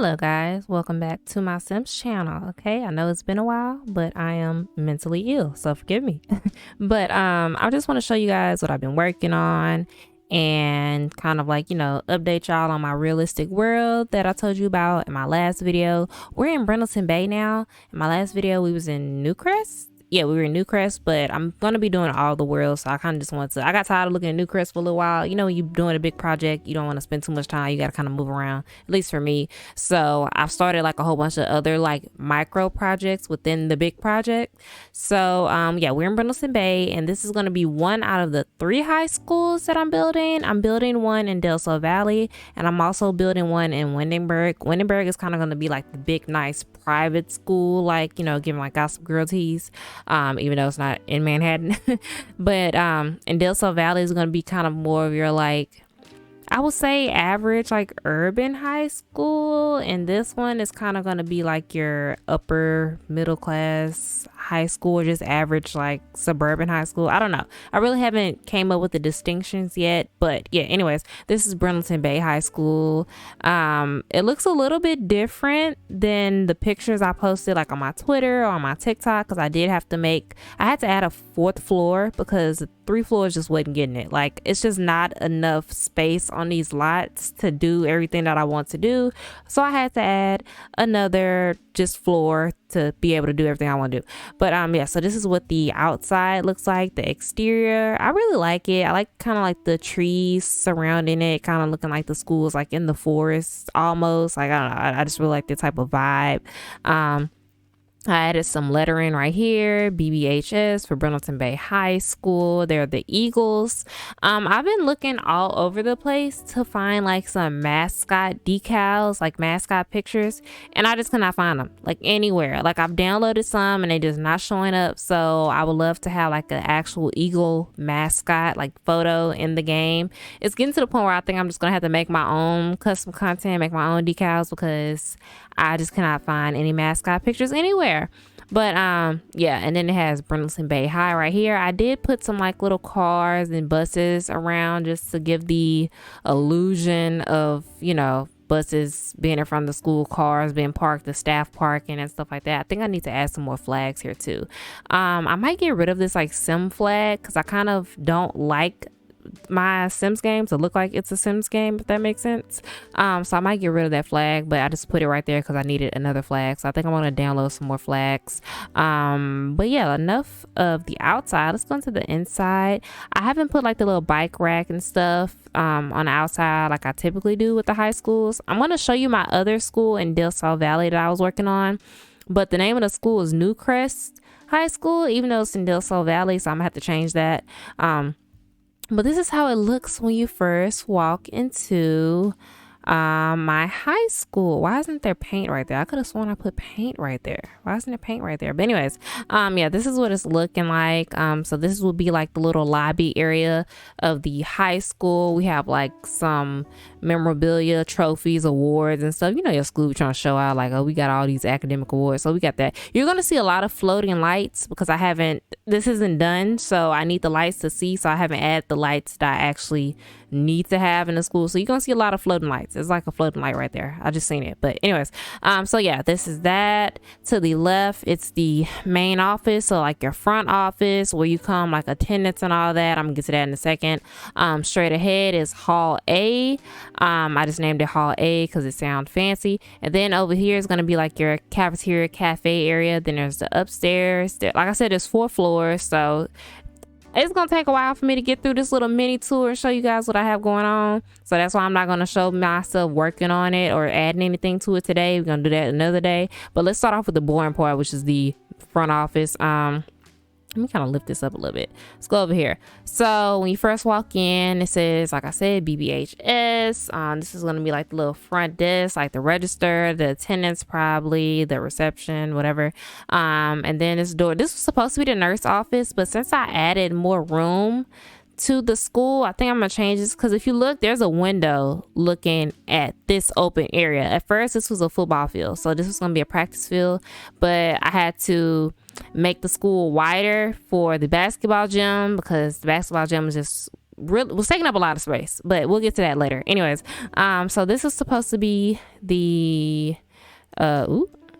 Hello guys, welcome back to my Sims channel. Okay, I know it's been a while, but I am mentally ill, so forgive me. But I just want to show you guys what I've been working on and kind of like, update y'all on my realistic world that I told you about in my last video. We're in Brindleton Bay now. In my last video, we was in Newcrest. Yeah, we were in Newcrest, but I'm going to be doing all the worlds. So I kind of just want to, I got tired of looking at Newcrest for a little while. You know, when you're doing a big project, you don't want to spend too much time. You got to kind of move around, at least for me. So I've started like a whole bunch of other like micro projects within the big project. So yeah, we're in Brindleton Bay, and this is going to be one out of the 3 high schools that I'm building. I'm building one in Del Sol Valley, and I'm also building one in Windenburg. Windenburg is kind of going to be like the big, nice private school, like, giving like Gossip Girl teas. Even though it's not in Manhattan. But in Del Sol Valley is going to be kind of more of your like, I would say average like urban high school, and this one is kind of going to be like your upper middle class high school, or just average like suburban high school. I don't know, I really haven't came up with the distinctions yet, but yeah, anyways, this is Brindleton Bay High School. It looks a little bit different than the pictures I posted like on my Twitter or on my TikTok, because I had to add a 4th floor because 3 floors just wasn't getting it. Like, it's just not enough space on these lots to do everything that I want to do. So I had to add another just floor to be able to do everything I want to do. But yeah, so this is what the outside looks like. The exterior, I really like it. I like kind of like the trees surrounding it, kind of looking like the school's like in the forest almost. Like, I don't know, I just really like the type of vibe. I added some lettering right here, BBHS for Brindleton Bay High School. They're the Eagles. I've been looking all over the place to find like some mascot decals, like mascot pictures, and I just cannot find them like anywhere. Like, I've downloaded some and they just not showing up. So I would love to have like an actual Eagle mascot like photo in the game. It's getting to the point where I think I'm just gonna have to make my own custom content, make my own decals, because I just cannot find any mascot pictures anywhere. But yeah, and then it has Brindleton Bay High right here. I did put some like little cars and buses around just to give the illusion of, buses being in front of the school, cars being parked, the staff parking and stuff like that. I think I need to add some more flags here too. I might get rid of this like sim flag, because I kind of don't like my Sims game to look like it's a Sims game, if that makes sense. So I might get rid of that flag, but I just put it right there because I needed another flag. So I think I'm going to download some more flags. But yeah, enough of the outside. Let's go into the inside. I haven't put like the little bike rack and stuff on the outside like I typically do with the high schools. I'm going to show you my other school in Del Sol Valley that I was working on, but the name of the school is Newcrest High School, even though it's in Del Sol Valley, so I'm gonna have to change that. But this is how it looks when you first walk into my high school. Why isn't there paint right there? I could have sworn I put paint right there. Why isn't there paint right there? But anyways, yeah, this is what it's looking like. So this will be like the little lobby area of the high school. We have like some memorabilia, trophies, awards and stuff. Your school trying to show out like, oh, we got all these academic awards. So we got that. You're going to see a lot of floating lights because this isn't done. So I need the lights to see. So I haven't added the lights that I actually need to have in the school. So you're going to see a lot of floating lights. It's like a floating light right there. I just seen it. But anyways, so yeah, this is that. To the left, it's the main office. So like your front office where you come, like attendance and all that. I'm gonna get to that in a second. Straight ahead is Hall A. I just named it Hall A because it sounds fancy. And then over here is going to be like your cafeteria cafe area. Then there's the upstairs. Like I said, there's 4 floors. So it's gonna take a while for me to get through this little mini tour and show you guys what I have going on. So that's why I'm not gonna show myself working on it or adding anything to it today. We're gonna do that another day. But let's start off with the boring part, which is the front office. Let me kind of lift this up a little bit. Let's go over here. So when you first walk in, it says, like I said, BBHS. This is going to be like the little front desk, like the register, the attendants, probably the reception, whatever. And then this door, this was supposed to be the nurse office, but since I added more room to the school, I think I'm gonna change this, because if you look, there's a window looking at this open area. At first this was a football field, so this was gonna be a practice field, but I had to make the school wider for the basketball gym because the basketball gym is just really was taking up a lot of space, but we'll get to that later. Anyways, so this is supposed to be the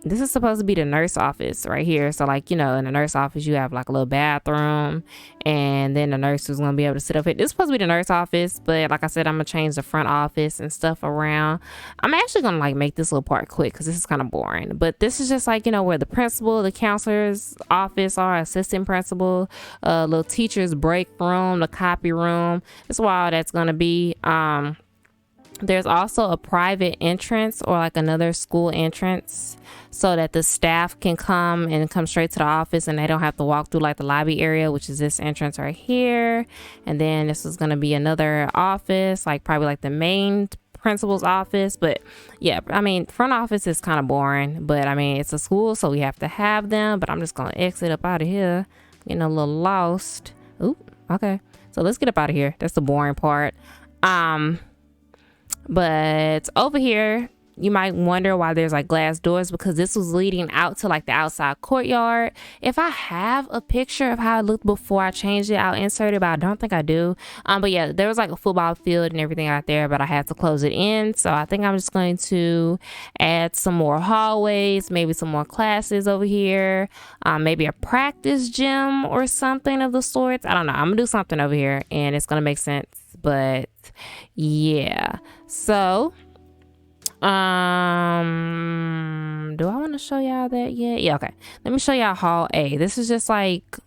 this is supposed to be the nurse office right here. So like, you know, in the nurse office, you have like a little bathroom, and then the nurse is going to be able to sit up here. This is supposed to be the nurse office, but like I said, I'm going to change the front office and stuff around. I'm actually going to like make this little part quick because this is kind of boring, but this is just like, you know, where the principal, the counselor's office are, assistant principal, little teacher's break room, the copy room. That's where all that's going to be. There's also a private entrance or like another school entrance so that the staff can come straight to the office and they don't have to walk through like the lobby area, which is this entrance right here. And then this is going to be another office, like probably like the main principal's office. But yeah, I mean, front office is kind of boring, but I mean, it's a school, so we have to have them. But I'm just going to exit up out of here, getting a little lost. Ooh, okay. So let's get up out of here. That's the boring part. But over here, you might wonder why there's like glass doors, because this was leading out to like the outside courtyard. If I have a picture of how it looked before I changed it, I'll insert it, but I don't think I do. But yeah, there was like a football field and everything out there, but I had to close it in. So I think I'm just going to add some more hallways, maybe some more classes over here, maybe a practice gym or something of the sorts. I don't know. I'm gonna do something over here and it's gonna make sense. But yeah, so do I want to show y'all that yet? Yeah, okay, let me show y'all hall A. This is just like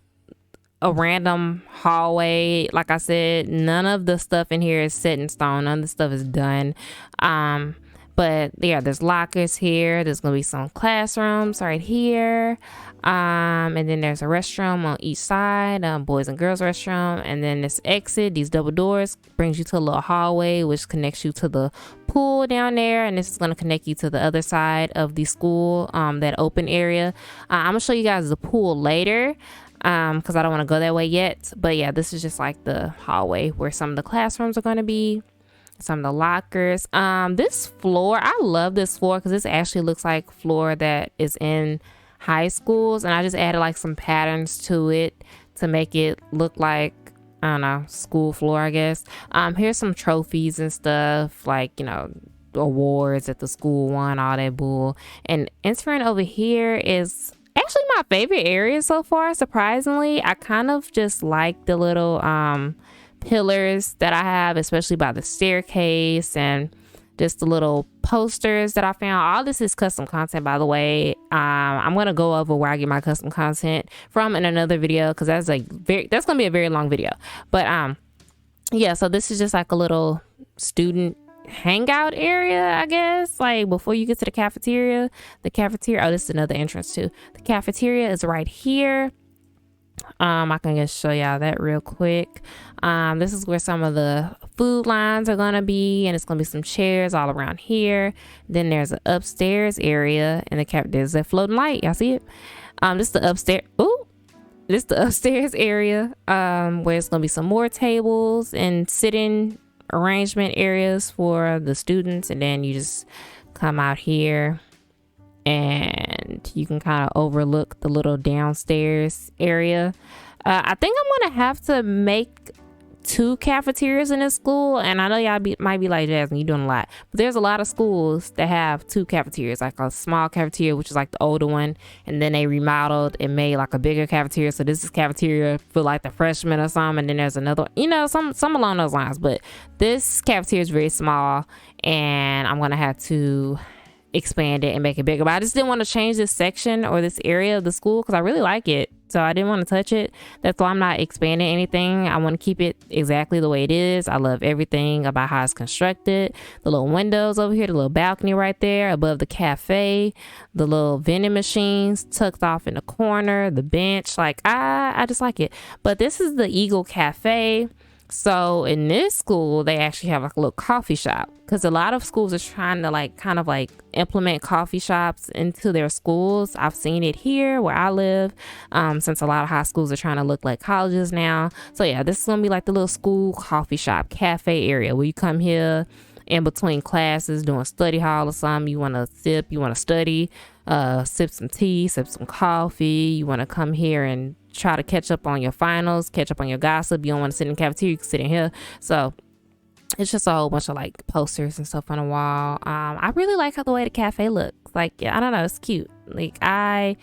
a random hallway. Like I said, none of the stuff in here is set in stone. None of the stuff is done. But yeah, there's lockers here. There's gonna be some classrooms right here. And then there's a restroom on each side, boys and girls restroom. And then this exit, these double doors, brings you to a little hallway, which connects you to the pool down there. And this is gonna connect you to the other side of the school, that open area. I'm gonna show you guys the pool later, because I don't want to go that way yet. But yeah, this is just like the hallway where some of the classrooms are going to be, some of the lockers. This floor, I love this floor because this actually looks like floor that is in high schools, and I just added like some patterns to it to make it look like, I don't know, school floor, I guess. Here's some trophies and stuff, like, you know, awards that the school won, all that bull. And entering over here is actually my favorite area so far, surprisingly. I kind of just like the little pillars that I have, especially by the staircase, and just the little posters that I found. All this is custom content, by the way. I'm gonna go over where I get my custom content from in another video, because that's gonna be a very long video. But yeah, so this is just like a little student hangout area, I guess, like before you get to the cafeteria. Oh, this is another entrance too. The cafeteria is right here. I can just show y'all that real quick. This is where some of the food lines are gonna be, and it's gonna be some chairs all around here. Then there's an upstairs area, and there's a floating light. Y'all see it? This is the upstairs. Ooh, this is the upstairs area, where it's gonna be some more tables and sitting arrangement areas for the students. And then you just come out here and you can kind of overlook the little downstairs area. I think I'm gonna have to make 2 cafeterias in this school, and I know y'all might be like, Jasmine, you're doing a lot, but there's a lot of schools that have 2 cafeterias, like a small cafeteria, which is like the older one, and then they remodeled and made like a bigger cafeteria. So this is cafeteria for like the freshmen or something, and then there's another one, you know, some along those lines. But this cafeteria is very small, and I'm gonna have to expand it and make it bigger. But I just didn't want to change this section or this area of the school because I really like it, so I didn't want to touch it. That's why I'm not expanding anything. I want to keep it exactly the way it is. I love everything about how it's constructed. The little windows over here, the little balcony right there above the cafe, the little vending machines tucked off in the corner, the bench, like I just like it. But this is the Eagle Cafe. So in this school, they actually have like a little coffee shop, because a lot of schools are trying to like kind of like implement coffee shops into their schools. I've seen it here where I live, since a lot of high schools are trying to look like colleges now. So yeah, this is gonna be like the little school coffee shop cafe area where you come here in between classes, doing study hall or something. You want to sip, you want to study, sip some tea, sip some coffee. You want to come here and try to catch up on your finals, catch up on your gossip. You don't want to sit in the cafeteria, you can sit in here. So it's just a whole bunch of like posters and stuff on the wall. I really like how the way the cafe looks. Like, yeah, I don't know, it's cute. Like, I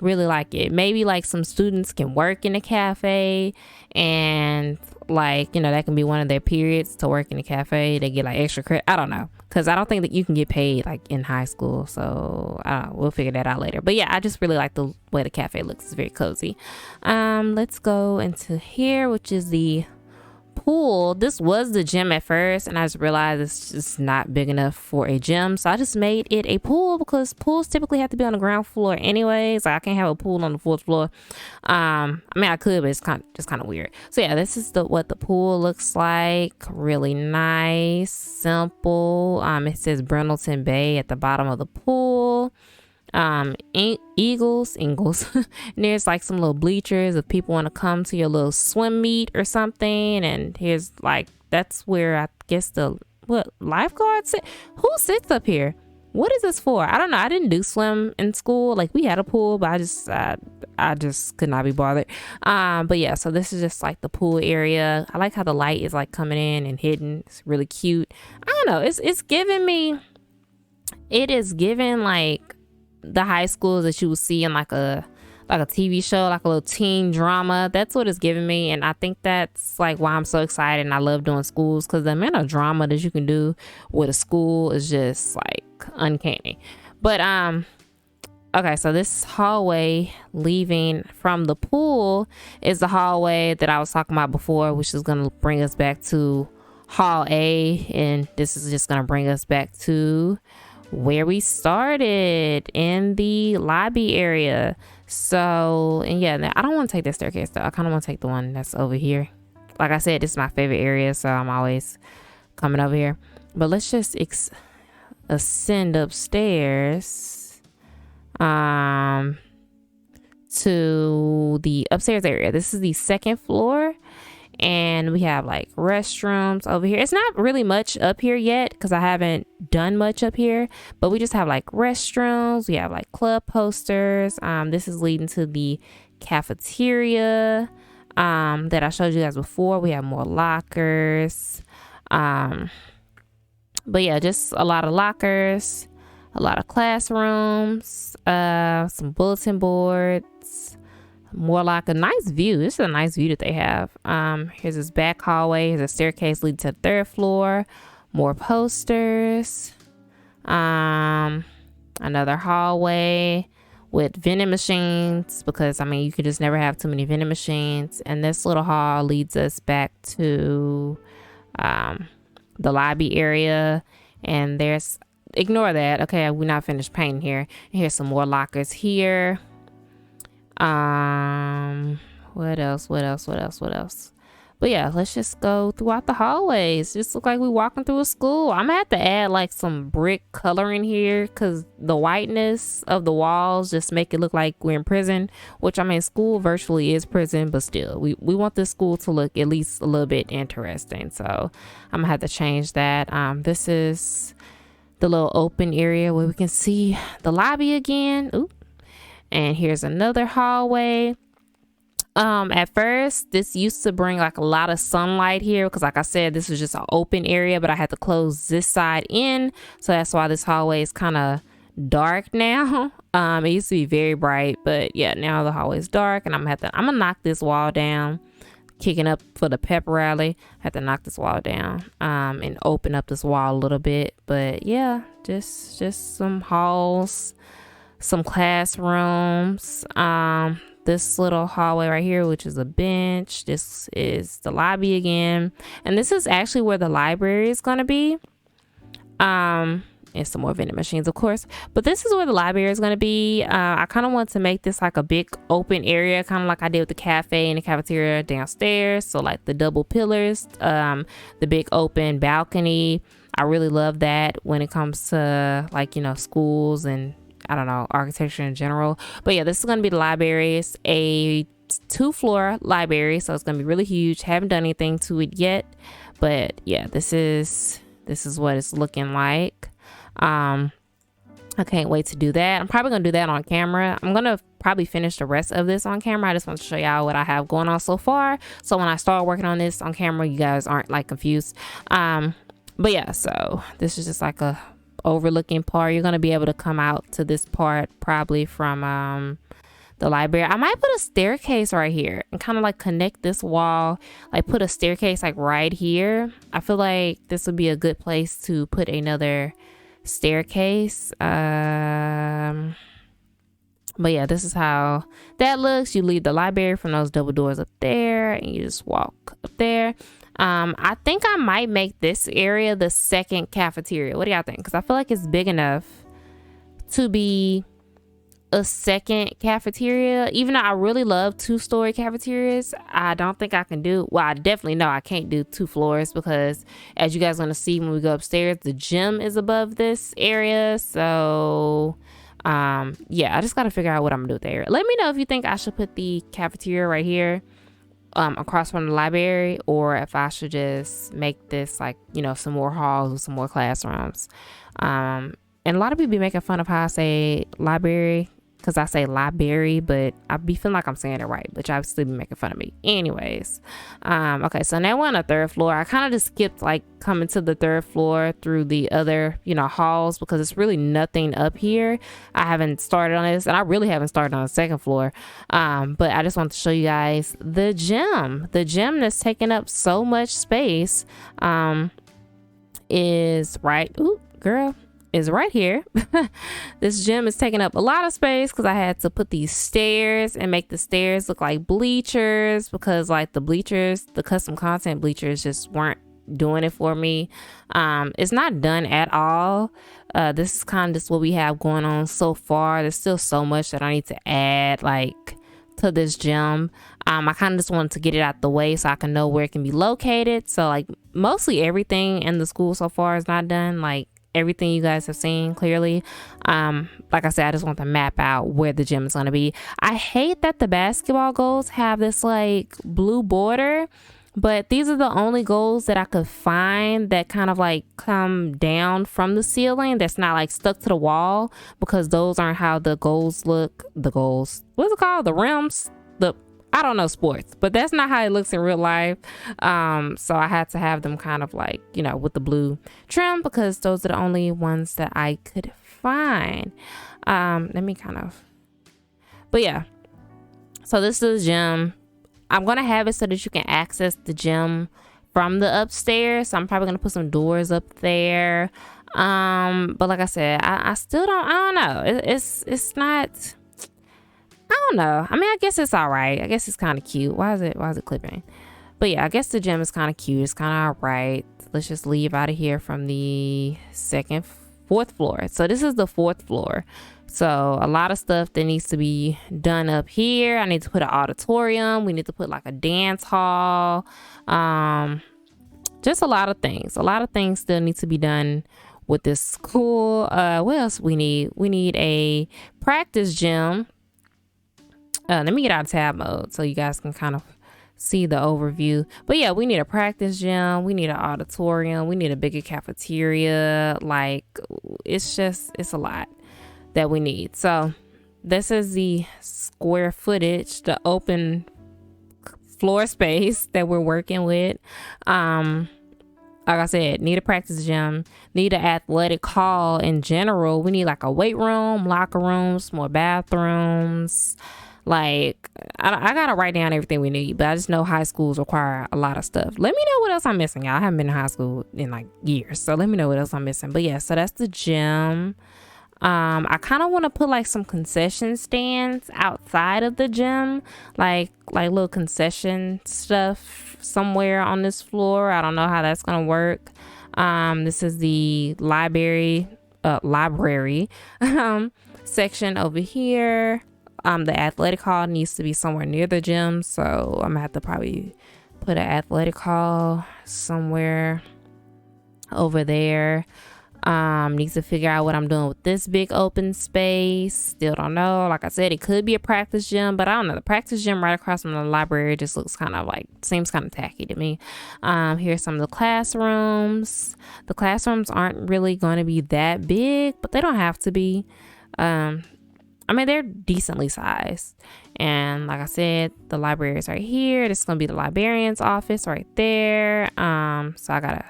really like it. Maybe like some students can work in the cafe, and like, you know, that can be one of their periods to work in the cafe. They get like extra credit. I don't know, because I don't think that you can get paid like in high school. So we'll figure that out later. But yeah, I just really like the way the cafe looks. It's very cozy. Let's go into here, which is the pool. This was the gym at first, and I just realized it's just not big enough for a gym, so I just made it a pool, because pools typically have to be on the ground floor anyways. Like, I can't have a pool on the fourth floor. I mean, I could, but it's kind of weird. So yeah, this is what the pool looks like. Really nice, simple. It says Brindleton Bay at the bottom of the pool. Eagles and there's like some little bleachers if people want to come to your little swim meet or something. And here's like, that's where I guess the lifeguards sit. Who sits up here? What is this for? I don't know. I didn't do swim in school. Like, we had a pool, but I just could not be bothered. But yeah, so this is just like the pool area. I like how the light is like coming in and hidden. It's really cute. I don't know, it's giving me, it is giving like the high schools that you would see in like a TV show, like a little teen drama. That's what it's giving me, and I think that's like why I'm so excited and I love doing schools, because the amount of drama that you can do with a school is just like uncanny. But okay, so this hallway leaving from the pool is the hallway that I was talking about before, which is gonna bring us back to Hall A, and this is just gonna bring us back to where we started, in the lobby area. So, and yeah, I don't want to take that staircase though. I kind of want to take the one that's over here. Like I said, this is my favorite area, so I'm always coming over here. But let's just ascend upstairs to the upstairs area. This is the second floor, and we have like restrooms over here. It's not really much up here yet, because I haven't done much up here, but we just have like restrooms. We have like club posters. This is leading to the cafeteria that I showed you guys before. We have more lockers. But yeah, just a lot of lockers, a lot of classrooms, some bulletin boards, more like a nice view. This is a nice view that they have. Here's this back hallway. Here's a staircase leading to the third floor. More posters. Another hallway with vending machines, because I mean, you could just never have too many vending machines. And this little hall leads us back to the lobby area. And there's, ignore that. Okay, we're not finished painting here. And here's some more lockers here. What else? But yeah, let's just go throughout the hallways. Just look like we're walking through a school. I'm gonna have to add like some brick coloring here, because the whiteness of the walls just make it look like we're in prison, which I mean, school virtually is prison, but still, we want this school to look at least a little bit interesting. So I'm gonna have to change that. This is the little open area where we can see the lobby again. Ooh. And here's another hallway. At first, this used to bring like a lot of sunlight here, because like I said, this was just an open area, but I had to close this side in. So that's why this hallway is kind of dark now. It used to be very bright, but yeah, now the hallway is dark, and I'm gonna knock this wall down. Kicking up for the pep rally. I have to knock this wall down and open up this wall a little bit. But yeah, just some halls, some classrooms. This little hallway right here, which is a bench. This is the lobby again, and this is actually where the library is going to be. And some more vending machines, of course, but this is where the library is going to be. I kind of want to make this like a big open area, kind of like I did with the cafe and the cafeteria downstairs. So like the double pillars, the big open balcony. I really love that when it comes to like, you know, schools and I don't know, architecture in general. But yeah, this is going to be the library. It's a 2-floor library, so it's going to be really huge. Haven't done anything to it yet, but yeah, this is what it's looking like. I can't wait to do that. I'm probably gonna do that on camera. I'm gonna probably finish the rest of this on camera. I just want to show y'all what I have going on so far, so when I start working on this on camera, you guys aren't like confused. But yeah, so this is just like a overlooking part. You're gonna be able to come out to this part probably from the library. I might put a staircase right here and kind of like connect this wall, like put a staircase like right here. I feel like this would be a good place to put another staircase. But yeah, this is how that looks. You leave the library from those double doors up there and you just walk up there. I think I might make this area the second cafeteria. What do y'all think? Because I feel like it's big enough to be a second cafeteria. Even though I really love 2-story cafeterias, I don't think I can do, well, I definitely know I can't do 2 floors, because as you guys are going to see when we go upstairs, the gym is above this area. So yeah, I just got to figure out what I'm gonna do with the area. Let me know if you think I should put the cafeteria right here across from the library, or if I should just make this like, you know, some more halls with some more classrooms. And a lot of people be making fun of how I say library, because I say library, but I be feeling like I'm saying it right, but y'all still be making fun of me. Anyways, okay, so now we're on the 3rd floor. I kind of just skipped like coming to the 3rd floor through the other, you know, halls, because it's really nothing up here. I haven't started on this, and I really haven't started on the 2nd floor. But I just want to show you guys the gym. The gym that's taking up so much space is right. Ooh, girl. Is right here. This gym is taking up a lot of space because I had to put these stairs and make the stairs look like bleachers, because like the bleachers, the custom content bleachers, just weren't doing it for me. It's not done at all. This is kind of just what we have going on so far. There's still so much that I need to add like to this gym. I kind of just wanted to get it out the way so I can know where it can be located. So like mostly everything in the school so far is not done. Like everything you guys have seen clearly. Like I said, I just want to map out where the gym is going to be. I hate that the basketball goals have this like blue border, but these are the only goals that I could find that kind of like come down from the ceiling, that's not like stuck to the wall, because those aren't how the goals look. The goals, what's it called, the rims, I don't know sports, but that's not how it looks in real life. So I had to have them kind of like, you know, with the blue trim, because those are the only ones that I could find. Let me kind of, but yeah. So this is the gym. I'm going to have it so that you can access the gym from the upstairs. So I'm probably going to put some doors up there. But like I said, I still don't, I don't know. It's not, I don't know. I mean, I guess it's all right. I guess it's kind of cute. Why is it clipping? But yeah, I guess the gym is kind of cute. It's kind of all right. Let's just leave out of here from the 4th floor. So this is the 4th floor. So a lot of stuff that needs to be done up here. I need to put an auditorium. We need to put like a dance hall. Just a lot of things. A lot of things still need to be done with this school. What else we need? We need a practice gym. Let me get out of tab mode so you guys can kind of see the overview. But yeah, we need a practice gym. We need an auditorium. We need a bigger cafeteria. Like, it's a lot that we need. So this is the square footage, the open floor space that we're working with. Like I said, need a practice gym, need an athletic hall in general. We need like a weight room, locker rooms, more bathrooms. Like, I gotta write down everything we need, but I just know high schools require a lot of stuff. Let me know what else I'm missing, y'all. I haven't been in high school in like years, so let me know what else I'm missing. But yeah, so that's the gym. I kind of want to put like some concession stands outside of the gym, like little concession stuff somewhere on this floor. I don't know how that's gonna work. This is the library section over here. The athletic hall needs to be somewhere near the gym, so I'm gonna have to probably put an athletic hall somewhere over there. Need to figure out what I'm doing with this big open space. Still don't know. Like I said, it could be a practice gym, but I don't know. The practice gym right across from the library just looks kind of like, seems kind of tacky to me. Here's some of the classrooms. The classrooms aren't really going to be that big, but they don't have to be. I mean, they're decently sized. And like I said, the library is right here. This is going to be the librarian's office right there. So I got to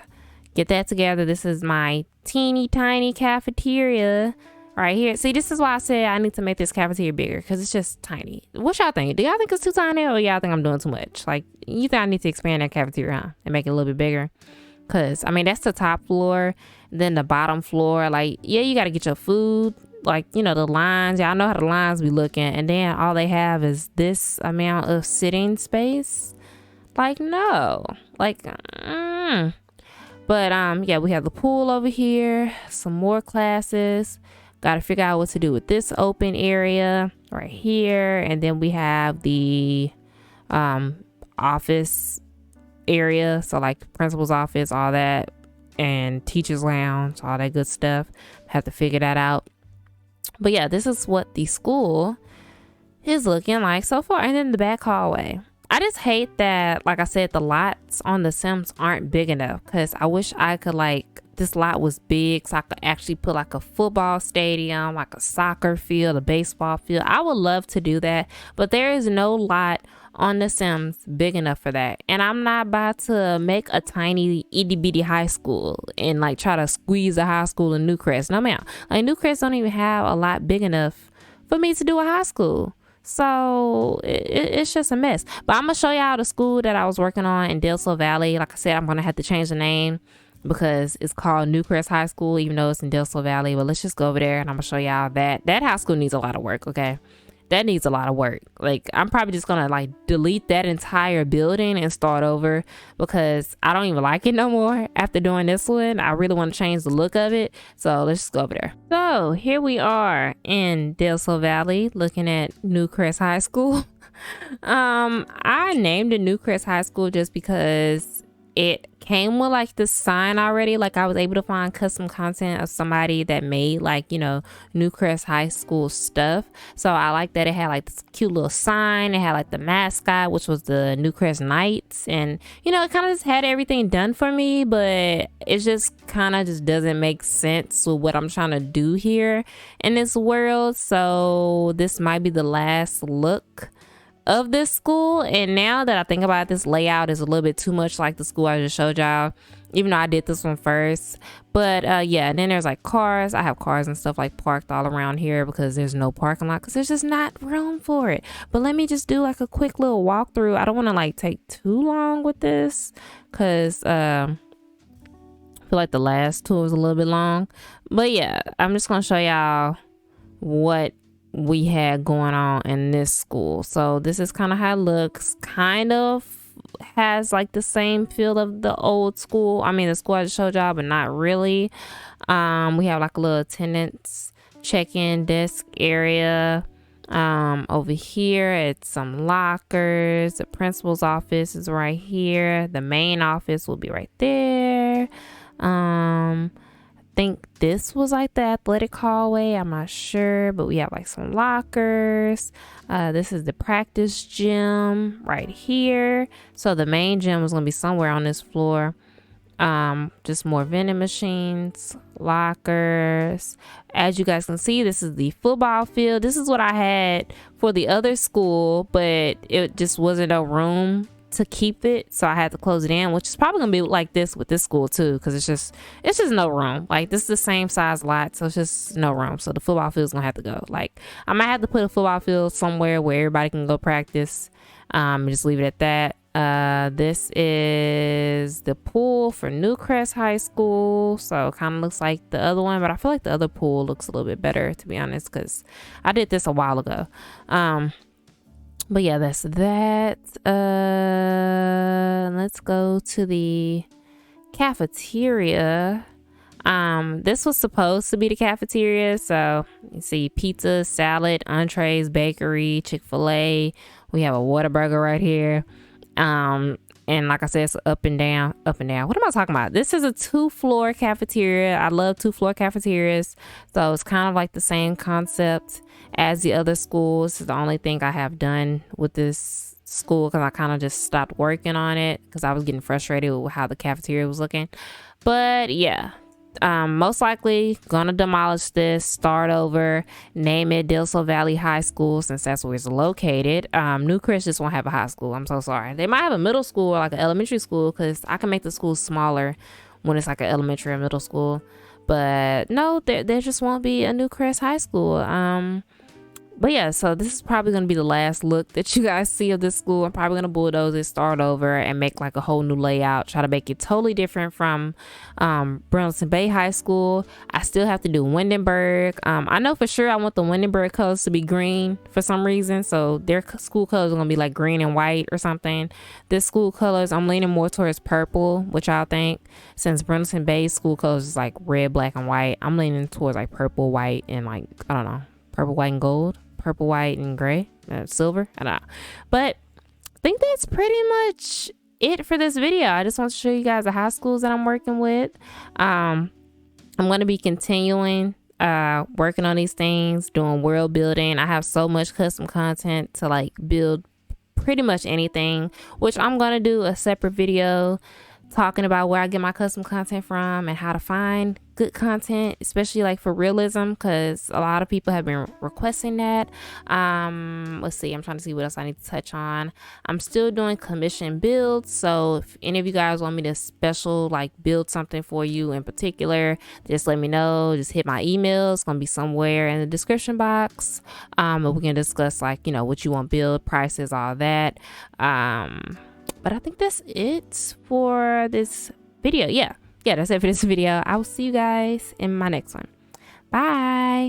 get that together. This is my teeny tiny cafeteria right here. See, this is why I said I need to make this cafeteria bigger, because it's just tiny. What y'all think? Do y'all think it's too tiny, or y'all think I'm doing too much? Like, you think I need to expand that cafeteria, huh? And make it a little bit bigger? Because, I mean, that's the top floor. Then the bottom floor, like, yeah, you got to get your food. Like, you know, the lines. Y'all know how the lines be looking. And then all they have is this amount of sitting space. Like, no. Like, But yeah, we have the pool over here, some more classes. Got to figure out what to do with this open area right here. And then we have the office area. So like principal's office, all that, and teacher's lounge, all that good stuff. Have to figure that out. But yeah, this is what the school is looking like so far. And then the back hallway. I just hate that, like I said, the lots on the Sims aren't big enough, because I wish I could, like, this lot was big so I could actually put like a football stadium, like a soccer field, a baseball field. I would love to do that, but there is no lot on the Sims big enough for that. And I'm not about to make a tiny itty bitty high school and like try to squeeze a high school in Newcrest. No ma'am. Like, Newcrest don't even have a lot big enough for me to do a high school. So it's just a mess. But I'm gonna show y'all the school that I was working on in Del Sol Valley. Like I said, I'm gonna have to change the name because it's called Newcrest High School, even though it's in Del Sol Valley. But let's just go over there and I'm gonna show y'all that high school needs a lot of work. Okay, that needs a lot of work. Like, I'm probably just gonna like delete that entire building and start over, because I don't even like it no more after doing this one. I really want to change the look of it. So let's just go over there. So here we are in Del Sol Valley looking at Newcrest High School. I named it Newcrest High School just because it came with like this sign already. Like, I was able to find custom content of somebody that made like, you know, Newcrest High School stuff. So I like that it had like this cute little sign. It had like the mascot, which was the Newcrest Knights, and you know, it kind of just had everything done for me, but it just kind of just doesn't make sense with what I'm trying to do here in this world. So this might be the last look of this school. And now that I think about it, this layout is a little bit too much like the school I just showed y'all, even though I did this one first. But yeah, and then there's like cars. I have cars and stuff like parked all around here because there's no parking lot, because there's just not room for it. But let me just do like a quick little walkthrough. I don't want to like take too long with this, because I feel like the last tour was a little bit long. But yeah, I'm just gonna show y'all what we had going on in this school. So this is kind of how it looks. Kind of has like the same feel of the old school. I mean, the school I just showed y'all, but not really. We have like a little attendance check-in desk area. Over here, it's some lockers. The principal's office is right here. The main office will be right there. Think this was like the athletic hallway, I'm not sure, but we have like some lockers. This is the practice gym right here. So the main gym is gonna be somewhere on this floor. Just more vending machines, lockers. As you guys can see, this is the football field. This is what I had for the other school, but it just wasn't no room to keep it, so I had to close it in, which is probably gonna be like this with this school too, because it's just no room. Like, this is the same size lot, so it's just no room. So the football field is gonna have to go. Like, I might have to put a football field somewhere where everybody can go practice. Just leave it at that. This is the pool for Newcrest High School, so it kind of looks like the other one, but I feel like the other pool looks a little bit better, to be honest, because I did this a while ago. But yeah, that's that. Let's go to the cafeteria. This was supposed to be the cafeteria. So you see pizza, salad, entrees, bakery, Chick-fil-A. We have a Whataburger right here. And And like I said, it's up and down, up and down. What am I talking about? This is a 2-floor cafeteria. I love 2-floor cafeterias. So it's kind of like the same concept as the other schools. This is the only thing I have done with this school because I kind of just stopped working on it because I was getting frustrated with how the cafeteria was looking. But yeah, most likely gonna demolish this, start over, name it Del Sol Valley High School since that's where it's located. New Chris just won't have a high school. I'm so sorry. They might have a middle school or like an elementary school because I can make the school smaller when it's like an elementary or middle school. But no, there just won't be a New Crest High School. But yeah, so this is probably going to be the last look that you guys see of this school. I'm probably going to bulldoze it, start over, and make like a whole new layout. Try to make it totally different from Burleson Bay High School. I still have to do Windenburg. I know for sure I want the Windenburg colors to be green for some reason. So their school colors are going to be like green and white or something. This school colors, I'm leaning more towards purple, which I think. Since Burleson Bay school colors is like red, black, and white, I'm leaning towards like purple, white, and like, I don't know, purple, white, and gold. Purple, white, and gray, silver. I don't know, but I think that's pretty much it for this video. I just want to show you guys the high schools that I'm working with. I'm going to be continuing working on these things, doing world building. I have so much custom content to like build pretty much anything, which I'm going to do a separate video talking about where I get my custom content from and how to find good content, especially like for realism, because a lot of people have been requesting that. Let's see, I'm trying to see what else I need to touch on. I'm still doing commission builds, so if any of you guys want me to special like build something for you in particular, just let me know. Just hit my email. It's gonna be somewhere in the description box. But we can discuss like, you know, what you want build, prices, all that. But I think that's it for this video. Yeah, that's it for this video. I will see you guys in my next one. Bye.